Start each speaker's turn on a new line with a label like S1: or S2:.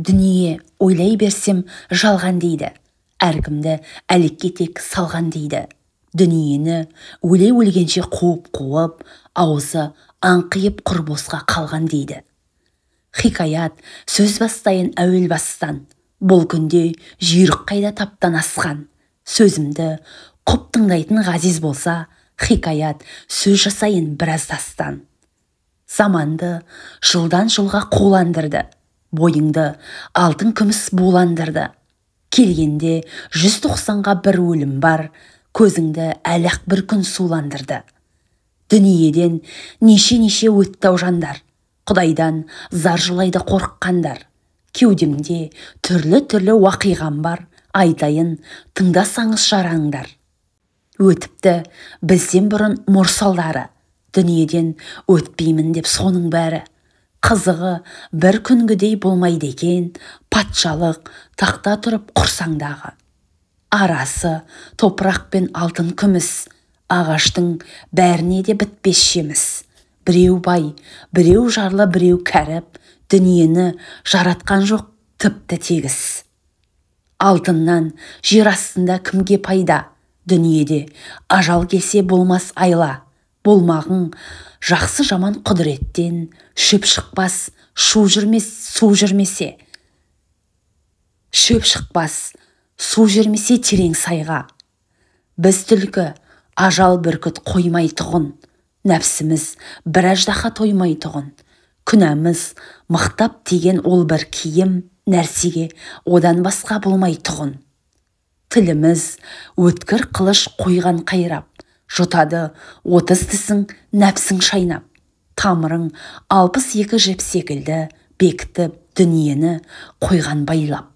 S1: Дүние ойлай берсем жалған дейді, әркімді әлекке тек салған дейді. Дүниені өле-өлгенше қуып, аузы аңқиып құр босқа қалған дейді. Хикаят сөз бастайын әуел бастан, бұл күнде жүйрік қайда таптан асқан. Сөзімді құп тыңдайтын ғазиз болса, хикаят сөз жасайын біраз дастан. Заманды жылдан жылға қуландырды, бойыңды алтын күміс буландырды. Келгенде 190-ға бір өлім бар, көзіңді әлақ бір күн суландырды. Дүниеден неше өттау жандар, Құдайдан зар жылайды қорыққандар. Кеудемде түрлі уақиғам бар, айтайын тыңдасаңыз жараңдар. Өтіпті бізден бұрын мұрсалдары, дүниеден өтпеймін деп соның бәрі. Қызығы бір күнгідей болмайды екен, патшалық тақта тұрып құрсаңдағы. Арасы топырақ пен алтын күміс, ағаштың бәріне де бітпес жеміс. Біреу бай, біреу жарлы, біреу кәріп, дүниені жаратқан жоқ тіпті тегіс. Алтыннан жер астында кімге пайда, дүниеде ажал келсе болмас айла. Болмағың жақсы жаман құдіреттен, шөп шықпас, шу жүрмес, су жүрмесе. Шөп шықпас, су жүрмесе терең сайға. Біз түлкі ажал бүркіт қоймай тұғын, нәпсіміз бір аждаһа тоймай тұғын. Күнәміз мықтап тиген ол бір киім, нәрсеге одан басқа болмай тұғын. Тіліміз өткір қылыш қойған қайрап, жұтады 30 тісің нәпсің шайнап. Тамырың 62 жіп секілді, бекітіп дүниені қойған байлап.